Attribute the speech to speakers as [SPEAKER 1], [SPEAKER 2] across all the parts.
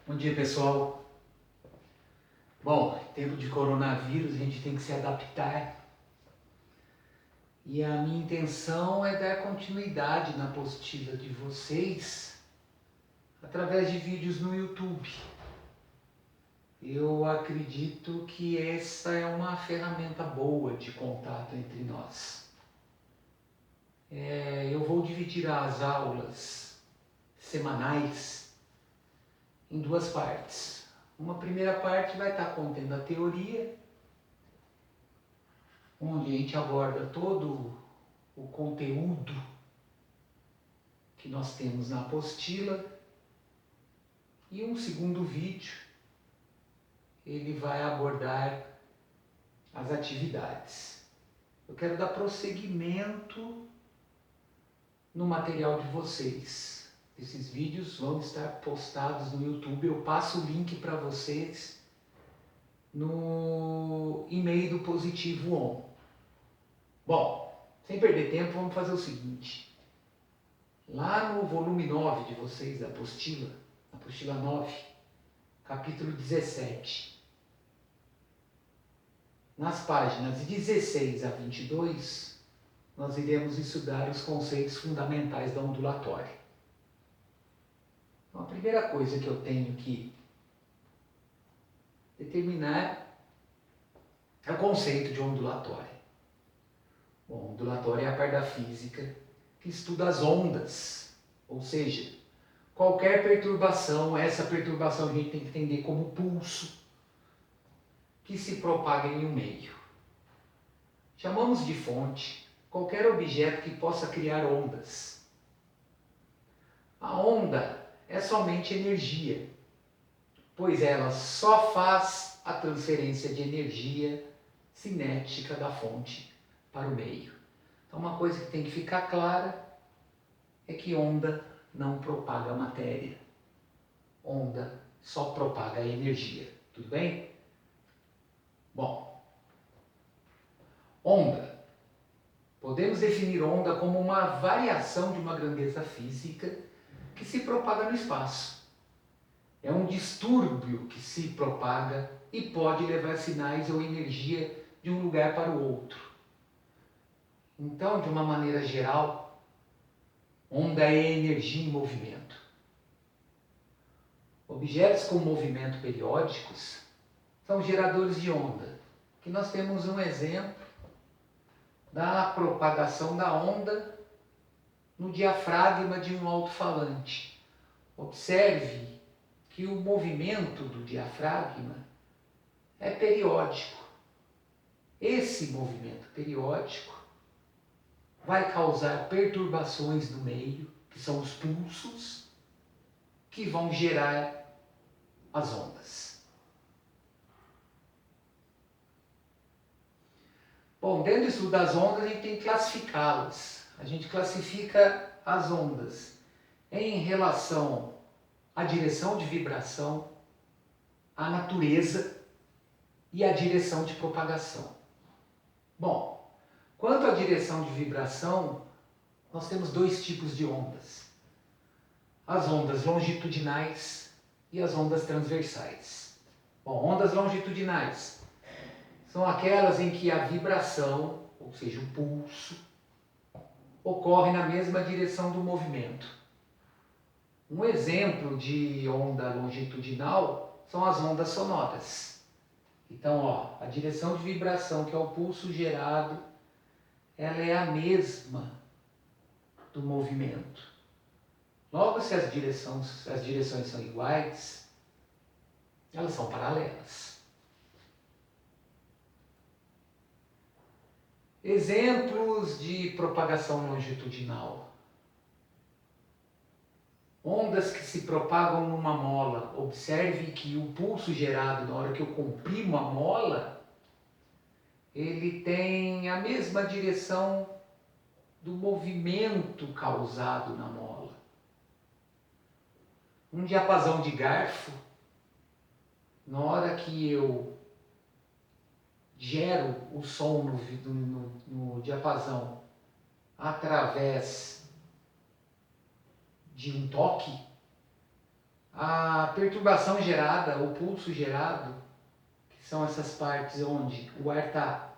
[SPEAKER 1] Bom dia, pessoal. Bom, tempo de coronavírus, a gente tem que se adaptar. E a minha intenção é dar continuidade na apostila de vocês através de vídeos no YouTube. Eu acredito que essa é uma ferramenta boa de contato entre nós. Eu vou dividir as aulas semanais em duas partes. Uma primeira parte vai estar contendo a teoria, onde a gente aborda todo o conteúdo que nós temos na apostila, e um segundo vídeo ele vai abordar as atividades. Eu quero dar prosseguimento no material de vocês. Esses vídeos vão estar postados no YouTube. Eu passo o link para vocês no e-mail do Positivo On. Bom, sem perder tempo, vamos fazer o seguinte. Lá no volume 9 de vocês, da apostila 9, capítulo 17, nas páginas 16 a 22, nós iremos estudar os conceitos fundamentais da ondulatória. Então, a primeira coisa que eu tenho que determinar é o conceito de ondulatória. Bom, ondulatória é a parte da física que estuda as ondas, ou seja, qualquer perturbação, essa perturbação a gente tem que entender como pulso que se propaga em um meio. Chamamos de fonte qualquer objeto que possa criar ondas. A onda é somente energia, pois ela só faz a transferência de energia cinética da fonte para o meio. Então, uma coisa que tem que ficar clara é que onda não propaga matéria. Onda só propaga energia. Tudo bem? Bom, onda. Podemos definir onda como uma variação de uma grandeza física que se propaga no espaço. É um distúrbio que se propaga e pode levar sinais ou energia de um lugar para o outro. Então, de uma maneira geral, onda é energia em movimento. Objetos com movimento periódicos são geradores de onda, que nós temos um exemplo da propagação da onda no diafragma de um alto-falante. Observe que o movimento do diafragma é periódico. Esse movimento periódico vai causar perturbações no meio, que são os pulsos, que vão gerar as ondas. Bom, dentro do estudo das ondas, a gente tem que classificá-las. A gente classifica as ondas em relação à direção de vibração, à natureza e à direção de propagação. Bom, quanto à direção de vibração, nós temos dois tipos de ondas: as ondas longitudinais e as ondas transversais. Bom, ondas longitudinais são aquelas em que a vibração, ou seja, o pulso, ocorre na mesma direção do movimento. Um exemplo de onda longitudinal são as ondas sonoras. Então, a direção de vibração, que é o pulso gerado, ela é a mesma do movimento. Logo, se as direções são iguais, elas são paralelas. Exemplos de propagação longitudinal. Ondas que se propagam numa mola. Observe que o pulso gerado na hora que eu comprimo a mola, ele tem a mesma direção do movimento causado na mola. Um diapasão de garfo, na hora que eu gero o som no diapasão através de um toque, A perturbação gerada, o pulso gerado, que são essas partes onde o ar está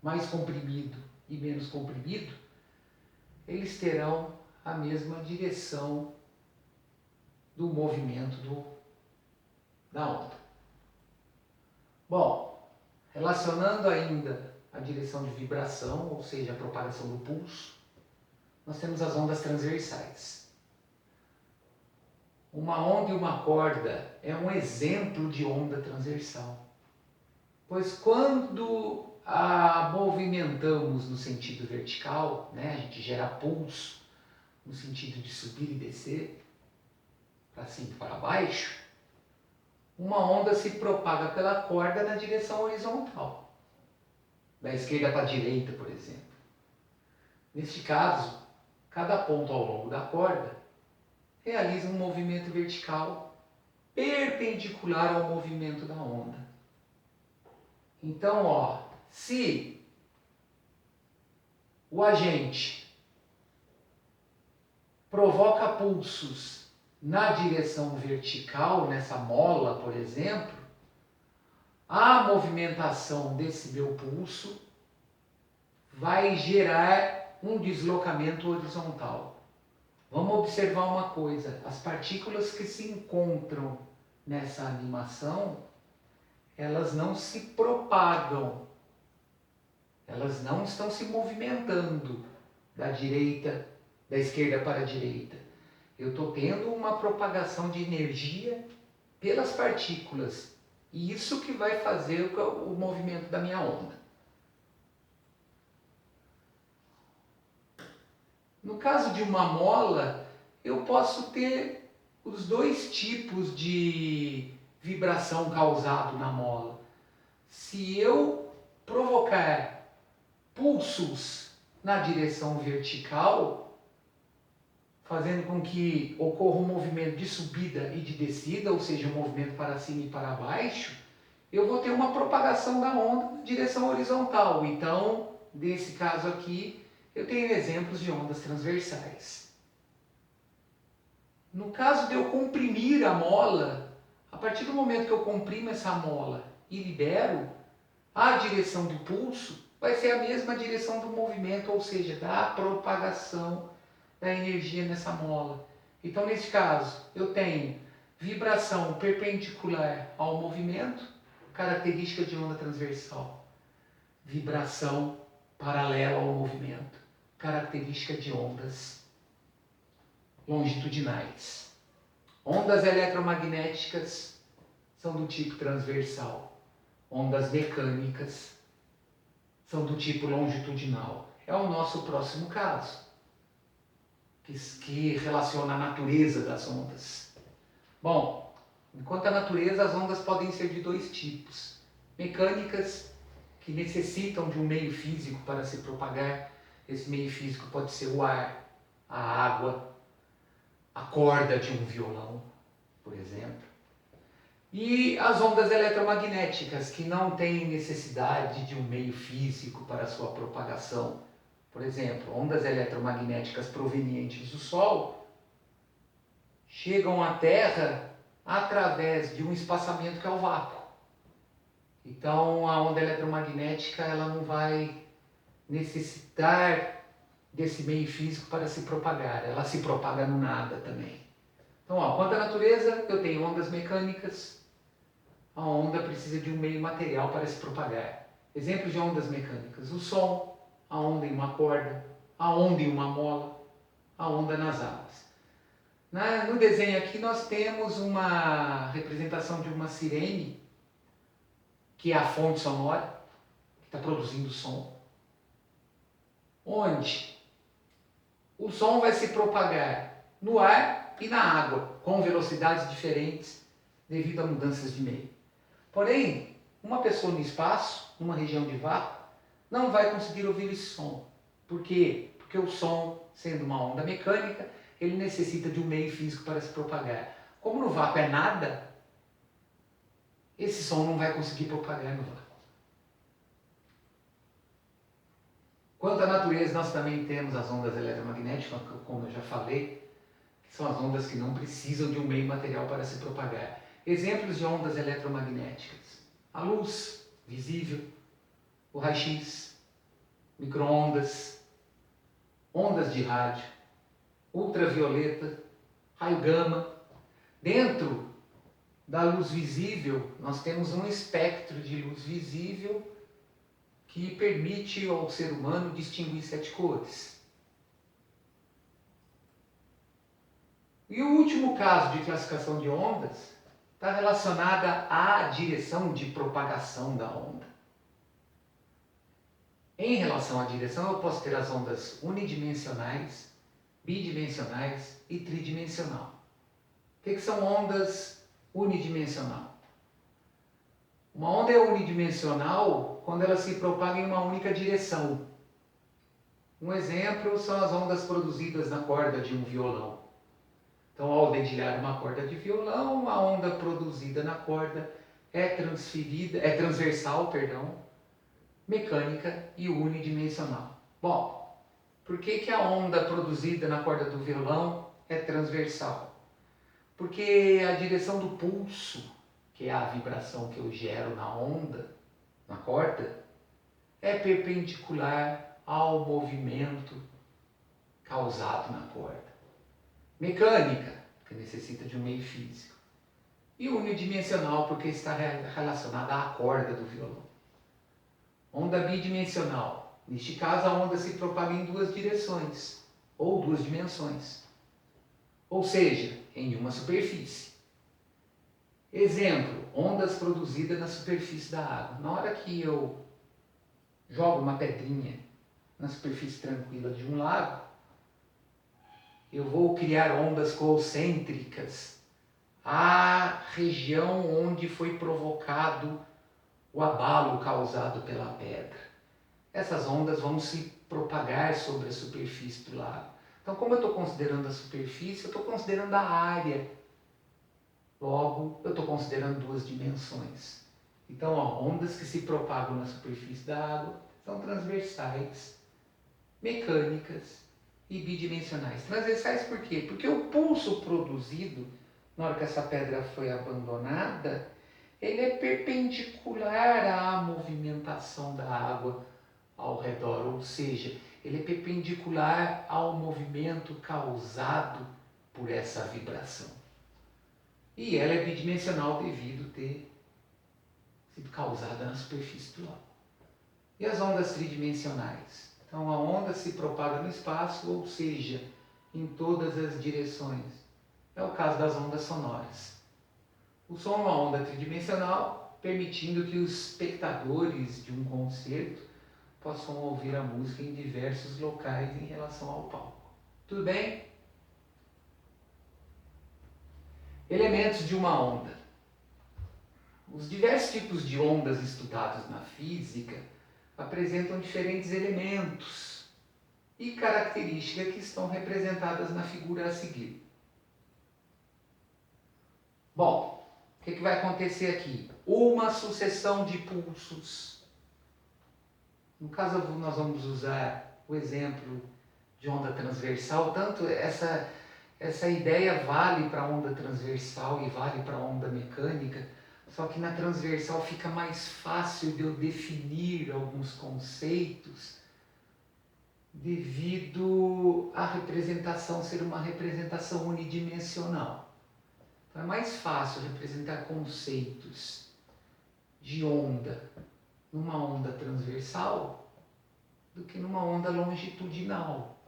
[SPEAKER 1] mais comprimido e menos comprimido, eles terão a mesma direção do movimento da onda. Bom, relacionando ainda a direção de vibração, ou seja, a propagação do pulso, nós temos as ondas transversais. Uma onda e uma corda é um exemplo de onda transversal, pois quando a movimentamos no sentido vertical, né, a gente gera pulso no sentido de subir e descer, para cima e para baixo, uma onda se propaga pela corda na direção horizontal, da esquerda para a direita, por exemplo. Neste caso, cada ponto ao longo da corda realiza um movimento vertical perpendicular ao movimento da onda. Então, ó, se o agente provoca pulsos na direção vertical, nessa mola, por exemplo, a movimentação desse meu pulso vai gerar um deslocamento horizontal. Vamos observar uma coisa, as partículas que se encontram nessa animação, elas não se propagam, elas não estão se movimentando da esquerda para a direita. Eu estou tendo uma propagação de energia pelas partículas, e isso que vai fazer o movimento da minha onda. No caso de uma mola, eu posso ter os dois tipos de vibração causado na mola. Se eu provocar pulsos na direção vertical, fazendo com que ocorra um movimento de subida e de descida, ou seja, um movimento para cima e para baixo, eu vou ter uma propagação da onda na direção horizontal. Então, nesse caso aqui, eu tenho exemplos de ondas transversais. No caso de eu comprimir a mola, a partir do momento que eu comprimo essa mola e libero, a direção do pulso vai ser a mesma direção do movimento, ou seja, da propagação da energia nessa mola. Então, nesse caso, eu tenho vibração perpendicular ao movimento, característica de onda transversal. Vibração paralela ao movimento, característica de ondas longitudinais. Ondas eletromagnéticas são do tipo transversal. Ondas mecânicas são do tipo longitudinal. É o nosso próximo caso, que relaciona a natureza das ondas. Bom, enquanto a natureza, as ondas podem ser de dois tipos. Mecânicas, que necessitam de um meio físico para se propagar. Esse meio físico pode ser o ar, a água, a corda de um violão, por exemplo. E as ondas eletromagnéticas, que não têm necessidade de um meio físico para a sua propagação. Por exemplo, ondas eletromagnéticas provenientes do Sol chegam à Terra através de um espaçamento que é o vácuo. Então, a onda eletromagnética ela não vai necessitar desse meio físico para se propagar. Ela se propaga no nada também. Então, ó, quanto à natureza, eu tenho ondas mecânicas. A onda precisa de um meio material para se propagar. Exemplos de ondas mecânicas: o som, a onda em uma corda, a onda em uma mola, a onda nas águas. No desenho aqui nós temos uma representação de uma sirene, que é a fonte sonora, que está produzindo som, onde o som vai se propagar no ar e na água, com velocidades diferentes devido a mudanças de meio. Porém, uma pessoa no espaço, numa região de vácuo, não vai conseguir ouvir esse som. Por quê? Porque o som, sendo uma onda mecânica, ele necessita de um meio físico para se propagar. Como no vácuo é nada, esse som não vai conseguir propagar no vácuo. Quanto à natureza, nós também temos as ondas eletromagnéticas, como eu já falei, São as ondas que não precisam de um meio material para se propagar. Exemplos de ondas eletromagnéticas: a luz visível, o raio-x, micro-ondas, ondas de rádio, ultravioleta, raio gama. Dentro da luz visível, nós temos um espectro de luz visível que permite ao ser humano distinguir 7 cores. E o último caso de classificação de ondas está relacionada à direção de propagação da onda. Em relação à direção, eu posso ter as ondas unidimensionais, bidimensionais e tridimensional. O que são ondas unidimensional? Uma onda é unidimensional quando ela se propaga em uma única direção. Um exemplo são as ondas produzidas na corda de um violão. Então, ao dedilhar uma corda de violão, a onda produzida na corda é transversal, mecânica e unidimensional. Bom, por que a onda produzida na corda do violão é transversal? Porque a direção do pulso, que é a vibração que eu gero na onda, na corda, é perpendicular ao movimento causado na corda. Mecânica, porque necessita de um meio físico. E unidimensional, porque está relacionada à corda do violão. Onda bidimensional. Neste caso, a onda se propaga em 2 direções, ou 2 dimensões. Ou seja, em uma superfície. Exemplo, ondas produzidas na superfície da água. Na hora que eu jogo uma pedrinha na superfície tranquila de um lago, eu vou criar ondas concêntricas à região onde foi provocado o abalo causado pela pedra. Essas ondas vão se propagar sobre a superfície do lago. Então, como eu estou considerando a superfície, eu estou considerando a área. Logo, eu estou considerando 2 dimensões. Então, ondas que se propagam na superfície da água são transversais, mecânicas e bidimensionais. Transversais por quê? Porque o pulso produzido na hora que essa pedra foi abandonada, ele é perpendicular à movimentação da água ao redor, ou seja, ele é perpendicular ao movimento causado por essa vibração. E ela é bidimensional devido ter sido causada na superfície do lago. E as ondas tridimensionais? Então a onda se propaga no espaço, ou seja, em todas as direções. É o caso das ondas sonoras. O som é uma onda tridimensional, permitindo que os espectadores de um concerto possam ouvir a música em diversos locais em relação ao palco. Tudo bem? Elementos de uma onda. Os diversos tipos de ondas estudados na física apresentam diferentes elementos e características que estão representadas na figura a seguir. Bom, o que vai acontecer aqui? Uma sucessão de pulsos. No caso, nós vamos usar o exemplo de onda transversal. Tanto essa ideia vale para a onda transversal e vale para a onda mecânica, só que na transversal fica mais fácil de eu definir alguns conceitos devido à representação ser uma representação unidimensional. Então é mais fácil representar conceitos de onda numa onda transversal do que numa onda longitudinal,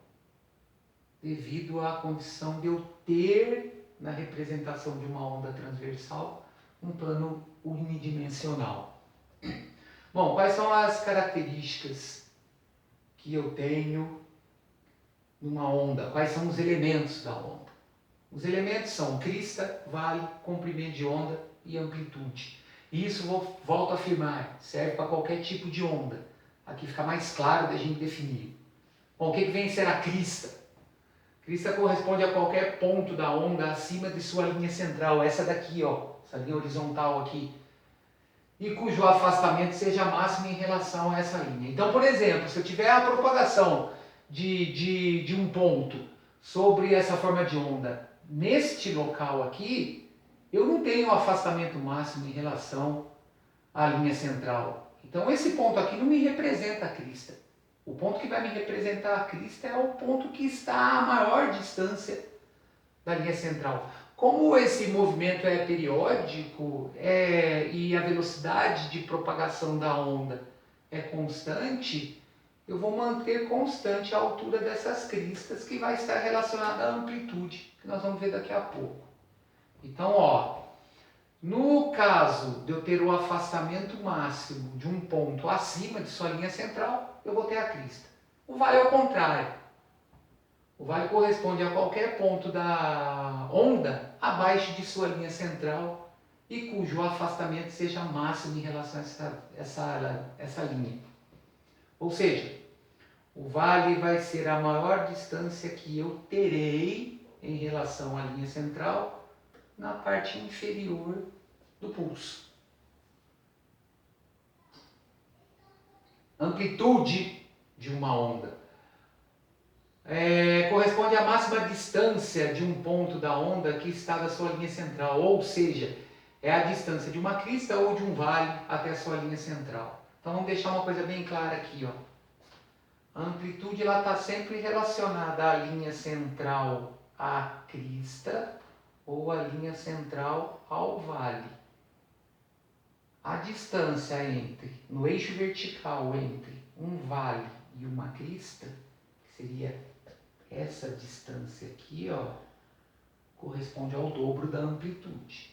[SPEAKER 1] devido à condição de eu ter na representação de uma onda transversal um plano unidimensional. Bom, quais são as características que eu tenho numa onda? Quais são os elementos da onda? Os elementos são crista, vale, comprimento de onda e amplitude. E isso, volto a afirmar, serve para qualquer tipo de onda. Aqui fica mais claro da gente definir. Bom, o que vem a ser a crista? Crista corresponde a qualquer ponto da onda acima de sua linha central, essa daqui, ó, essa linha horizontal aqui, e cujo afastamento seja máximo em relação a essa linha. Então, por exemplo, se eu tiver a propagação de um ponto sobre essa forma de onda neste local aqui, eu não tenho afastamento máximo em relação à linha central. Então esse ponto aqui não me representa a crista. O ponto que vai me representar a crista é o ponto que está a maior distância da linha central. Como esse movimento é periódico e a velocidade de propagação da onda é constante, eu vou manter constante a altura dessas cristas, que vai estar relacionada à amplitude, que nós vamos ver daqui a pouco. Então, ó, no caso de eu ter o afastamento máximo de um ponto acima de sua linha central, eu vou ter a crista. O vale é o contrário. O vale corresponde a qualquer ponto da onda abaixo de sua linha central e cujo afastamento seja máximo em relação a essa linha. Ou seja, o vale vai ser a maior distância que eu terei em relação à linha central na parte inferior do pulso. Amplitude de uma onda corresponde à máxima distância de um ponto da onda que está da sua linha central, ou seja, é a distância de uma crista ou de um vale até a sua linha central. Então vamos deixar uma coisa bem clara aqui, ó. A amplitude está sempre relacionada à linha central à crista ou à linha central ao vale. A distância no eixo vertical entre um vale e uma crista, que seria essa distância aqui, ó, corresponde ao dobro da amplitude.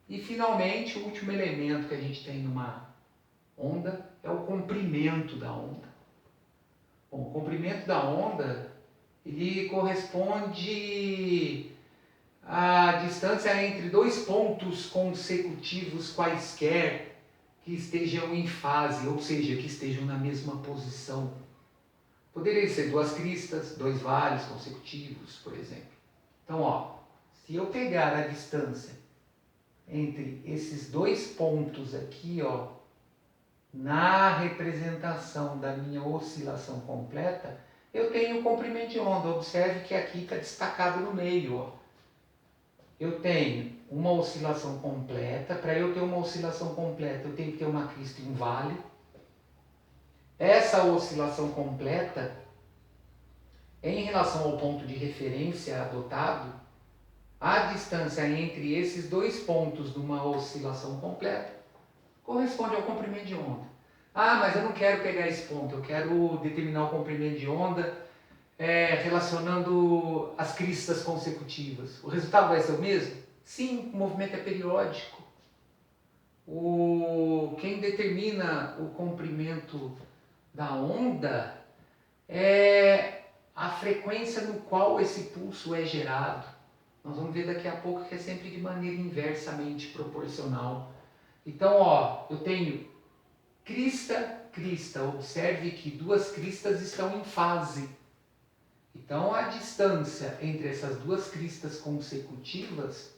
[SPEAKER 1] E finalmente, o último elemento que a gente tem numa onda é o comprimento da onda. Bom, o comprimento da onda, ele corresponde à distância entre dois pontos consecutivos quaisquer que estejam em fase, ou seja, que estejam na mesma posição. Poderiam ser duas cristas, dois vales consecutivos, por exemplo. Então, ó, se eu pegar a distância entre esses dois pontos aqui, ó, na representação da minha oscilação completa, eu tenho o comprimento de onda. Observe que aqui está destacado no meio, ó. Eu tenho uma oscilação completa. Para eu ter uma oscilação completa, eu tenho que ter uma crista e um vale. Essa oscilação completa, em relação ao ponto de referência adotado, a distância entre esses dois pontos de uma oscilação completa corresponde ao comprimento de onda. Ah, mas eu não quero pegar esse ponto, eu quero determinar o comprimento de onda relacionando as cristas consecutivas. O resultado vai ser o mesmo? Sim, o movimento é periódico. Quem determina o comprimento da onda é a frequência no qual esse pulso é gerado. Nós vamos ver daqui a pouco que é sempre de maneira inversamente proporcional. Então, ó, eu tenho crista, crista. Observe que duas cristas estão em fase. Então, a distância entre essas duas cristas consecutivas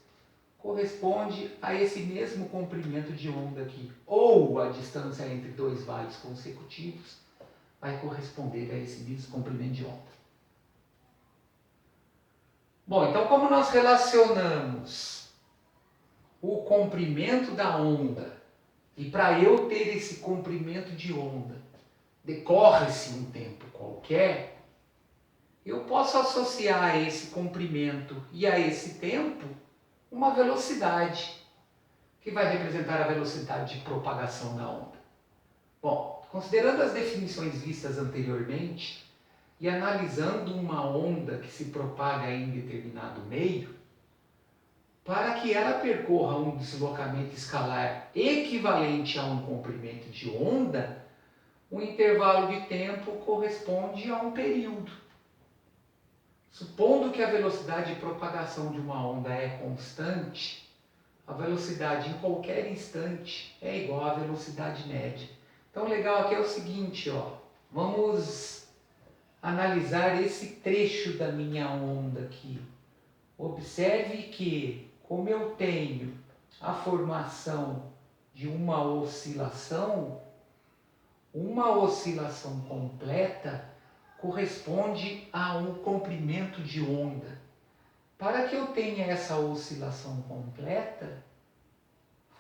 [SPEAKER 1] corresponde a esse mesmo comprimento de onda aqui. Ou a distância entre dois vales consecutivos vai corresponder a esse mesmo comprimento de onda. Bom, então como nós relacionamos o comprimento da onda e para eu ter esse comprimento de onda decorre-se um tempo qualquer, eu posso associar a esse comprimento e a esse tempo uma velocidade, que vai representar a velocidade de propagação da onda. Bom, considerando as definições vistas anteriormente e analisando uma onda que se propaga em determinado meio, para que ela percorra um deslocamento escalar equivalente a um comprimento de onda, o intervalo de tempo corresponde a um período. Supondo que a velocidade de propagação de uma onda é constante, a velocidade em qualquer instante é igual à velocidade média. Então o legal aqui é o seguinte, ó, vamos analisar esse trecho da minha onda aqui. Observe que, como eu tenho a formação de uma oscilação completa corresponde a um comprimento de onda. Para que eu tenha essa oscilação completa,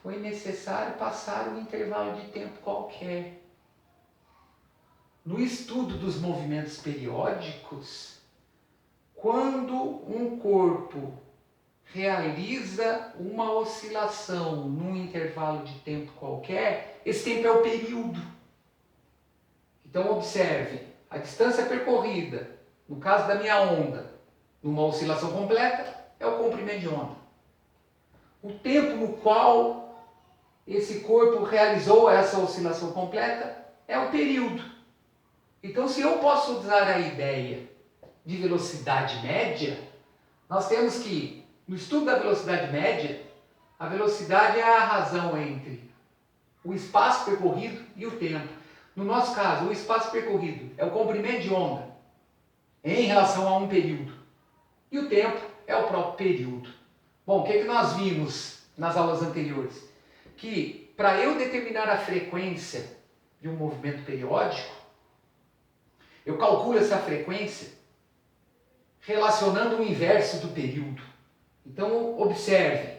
[SPEAKER 1] foi necessário passar um intervalo de tempo qualquer. No estudo dos movimentos periódicos, quando um corpo realiza uma oscilação num intervalo de tempo qualquer, esse tempo é o período. Então observe, a distância percorrida, no caso da minha onda, numa oscilação completa, é o comprimento de onda. O tempo no qual esse corpo realizou essa oscilação completa é o período. Então, se eu posso usar a ideia de velocidade média, nós temos que, no estudo da velocidade média, a velocidade é a razão entre o espaço percorrido e o tempo. No nosso caso, o espaço percorrido é o comprimento de onda em relação a um período. E o tempo é o próprio período. Bom, o que nós vimos nas aulas anteriores? Que para eu determinar a frequência de um movimento periódico, eu calculo essa frequência relacionando o inverso do período. Então, observe,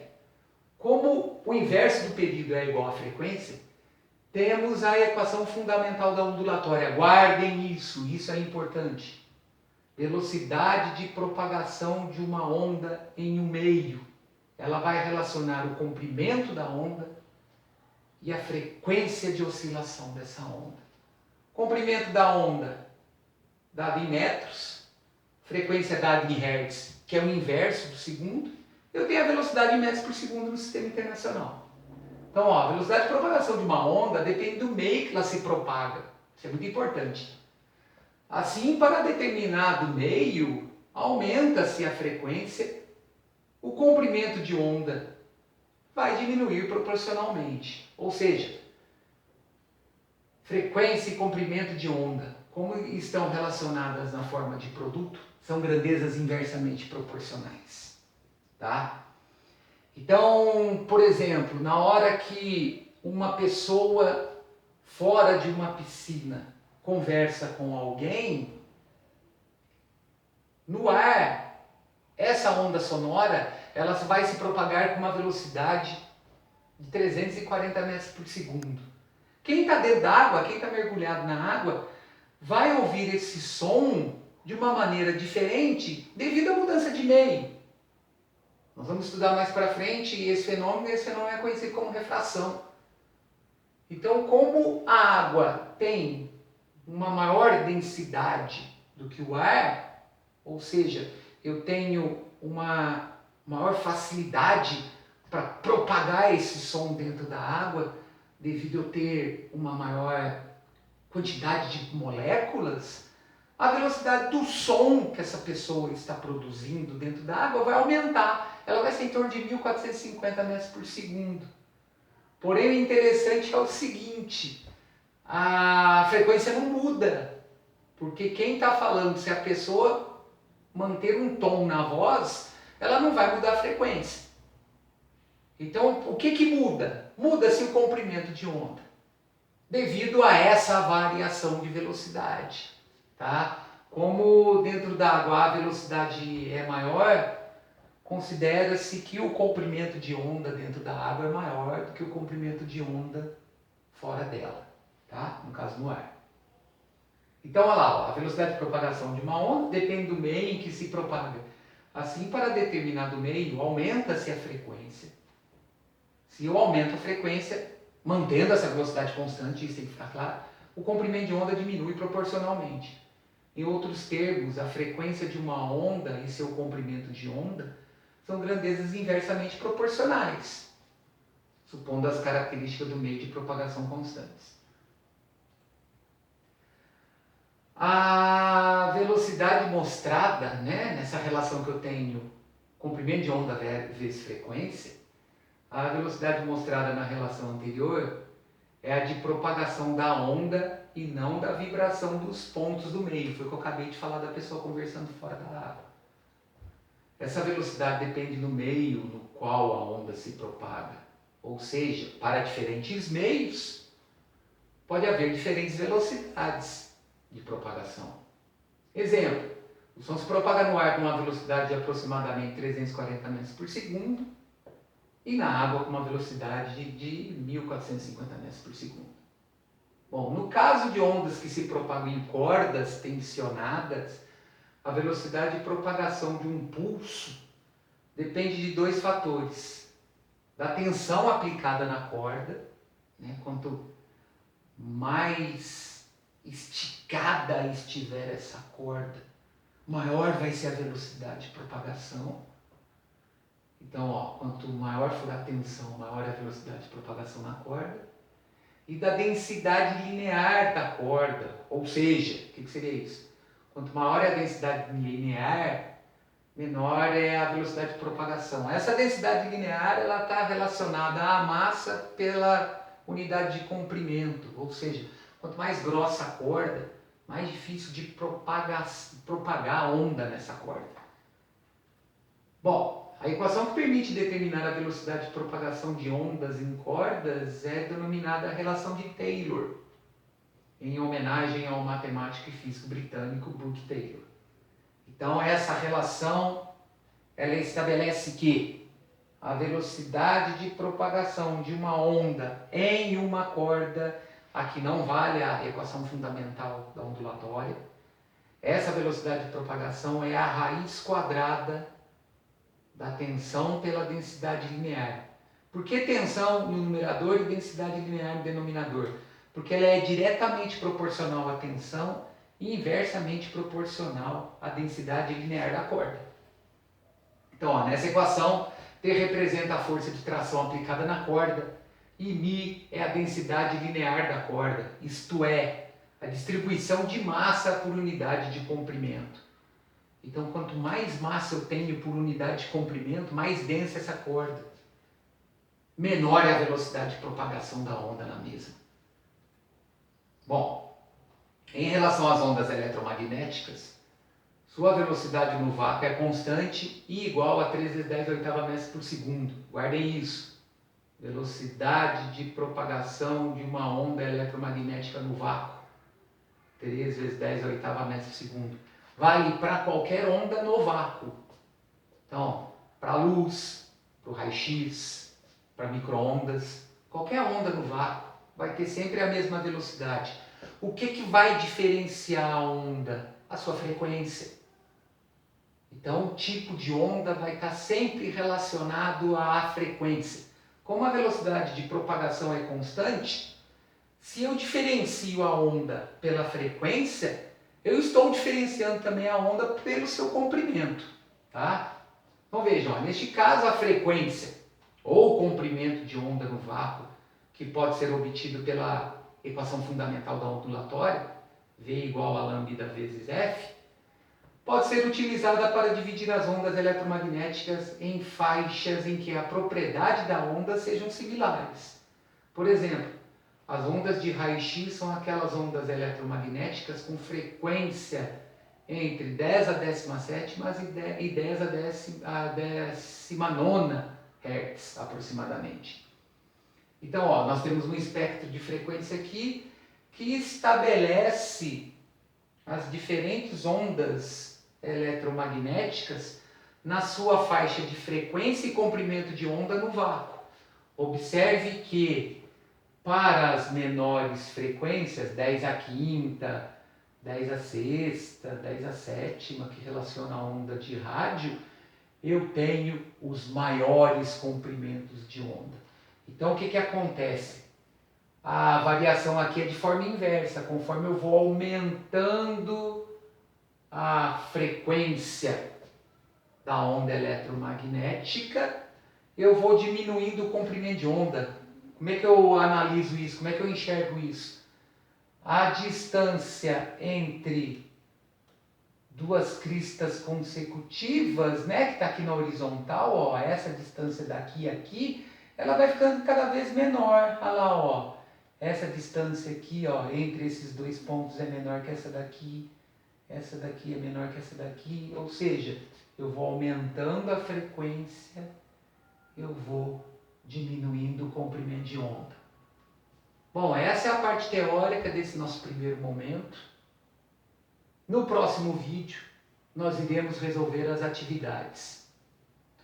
[SPEAKER 1] como o inverso do período é igual à frequência, temos a equação fundamental da ondulatória. Guardem isso, isso é importante. Velocidade de propagação de uma onda em um meio. Ela vai relacionar o comprimento da onda e a frequência de oscilação dessa onda. Comprimento da onda dado em metros, frequência dada em hertz, que é o inverso do segundo, eu tenho a velocidade em metros por segundo no sistema internacional. Então, ó, a velocidade de propagação de uma onda depende do meio que ela se propaga. Isso é muito importante. Assim, para determinado meio, aumenta-se a frequência, o comprimento de onda vai diminuir proporcionalmente. Ou seja, frequência e comprimento de onda, como estão relacionadas na forma de produto, são grandezas inversamente proporcionais. Tá? Então, por exemplo, na hora que uma pessoa fora de uma piscina conversa com alguém, no ar, essa onda sonora ela vai se propagar com uma velocidade de 340 metros por segundo. Quem está dentro d'água, quem está mergulhado na água, vai ouvir esse som de uma maneira diferente devido à mudança de meio. Nós vamos estudar mais para frente esse fenômeno é conhecido como refração. Então, como a água tem uma maior densidade do que o ar, ou seja, eu tenho uma maior facilidade para propagar esse som dentro da água, devido a eu ter uma maior quantidade de moléculas, a velocidade do som que essa pessoa está produzindo dentro da água vai aumentar. Ela vai ser em torno de 1450 metros por segundo. Porém, o interessante é o seguinte, a frequência não muda, porque quem está falando, se a pessoa manter um tom na voz, ela não vai mudar a frequência. Então, o que muda? Muda-se o comprimento de onda, devido a essa variação de velocidade. Tá? Como dentro da água a velocidade é maior, considera-se que o comprimento de onda dentro da água é maior do que o comprimento de onda fora dela, tá? No caso no ar. Então, olha lá, ó, a velocidade de propagação de uma onda depende do meio em que se propaga. Assim, para determinado meio, aumenta-se a frequência. Se eu aumento a frequência, mantendo essa velocidade constante, isso tem que ficar claro, o comprimento de onda diminui proporcionalmente. Em outros termos, a frequência de uma onda e seu comprimento de onda são grandezas inversamente proporcionais, supondo as características do meio de propagação constantes. A velocidade mostrada, né, nessa relação que eu tenho comprimento de onda vezes frequência, a velocidade mostrada na relação anterior é a de propagação da onda e não da vibração dos pontos do meio. Foi o que eu acabei de falar da pessoa conversando fora da água. Essa velocidade depende do meio no qual a onda se propaga. Ou seja, para diferentes meios, pode haver diferentes velocidades de propagação. Exemplo, O som se propaga no ar com uma velocidade de aproximadamente 340 metros por segundo e na água com uma velocidade de 1450 metros por segundo. Bom, no caso de ondas que se propagam em cordas tensionadas, a velocidade de propagação de um pulso depende de dois fatores. Da tensão aplicada na corda, né? Quanto mais esticada estiver essa corda, maior vai ser a velocidade de propagação. Então, quanto maior for a tensão, maior é a velocidade de propagação na corda. E da densidade linear da corda, ou seja, o que seria isso? Quanto maior é a densidade linear, menor é a velocidade de propagação. Essa densidade linear está relacionada à massa pela unidade de comprimento, ou seja, quanto mais grossa a corda, mais difícil de propagar a onda nessa corda. Bom, a equação que permite determinar a velocidade de propagação de ondas em cordas é denominada relação de Taylor, em homenagem ao matemático e físico britânico Buck Taylor. Então, essa relação ela estabelece que a velocidade de propagação de uma onda em uma corda, aqui não vale a equação fundamental da ondulatória, essa velocidade de propagação é a raiz quadrada da tensão pela densidade linear. Por que tensão no numerador e densidade linear no denominador? Porque ela é diretamente proporcional à tensão e inversamente proporcional à densidade linear da corda. Então, nessa equação, T representa a força de tração aplicada na corda e μ é a densidade linear da corda, isto é, a distribuição de massa por unidade de comprimento. Então, quanto mais massa eu tenho por unidade de comprimento, mais densa essa corda. Menor é a velocidade de propagação da onda na mesma. Bom, em relação às ondas eletromagnéticas, sua velocidade no vácuo é constante e igual a 3 vezes 10 oitava metros por segundo. Guardem isso. Velocidade de propagação de uma onda eletromagnética no vácuo. 3 vezes 10 oitava metros por segundo. Vale para qualquer onda no vácuo. Então, para a luz, para o raio-x, para micro-ondas, qualquer onda no vácuo vai ter sempre a mesma velocidade. O que vai diferenciar a onda? A sua frequência. Então, o tipo de onda vai estar sempre relacionado à frequência. Como a velocidade de propagação é constante, se eu diferencio a onda pela frequência, eu estou diferenciando também a onda pelo seu comprimento. Tá? Então vejam, neste caso a frequência ou comprimento de onda no vácuo, que pode ser obtido pela equação fundamental da ondulatória, V igual a lambda vezes F, pode ser utilizada para dividir as ondas eletromagnéticas em faixas em que a propriedade da onda sejam similares. Por exemplo, as ondas de raio-x são aquelas ondas eletromagnéticas com frequência entre 10 a 17 e 10 a 19 Hz aproximadamente. Então, nós temos um espectro de frequência aqui que estabelece as diferentes ondas eletromagnéticas na sua faixa de frequência e comprimento de onda no vácuo. Observe que para as menores frequências, 10 a quinta, 10 a sexta, 10 a sétima, que relaciona a onda de rádio, eu tenho os maiores comprimentos de onda. Então, o que acontece? A variação aqui é de forma inversa. Conforme eu vou aumentando a frequência da onda eletromagnética, eu vou diminuindo o comprimento de onda. Como é que eu analiso isso? Como é que eu enxergo isso? A distância entre duas cristas consecutivas, né, que está aqui na horizontal, essa distância daqui e aqui, ela vai ficando cada vez menor. Olha lá, essa distância aqui, entre esses dois pontos é menor que essa daqui é menor que essa daqui, ou seja, eu vou aumentando a frequência, eu vou diminuindo o comprimento de onda. Bom, essa é a parte teórica desse nosso primeiro momento. No próximo vídeo, nós iremos resolver as atividades.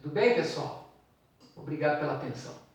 [SPEAKER 1] Tudo bem, pessoal? Obrigado pela atenção.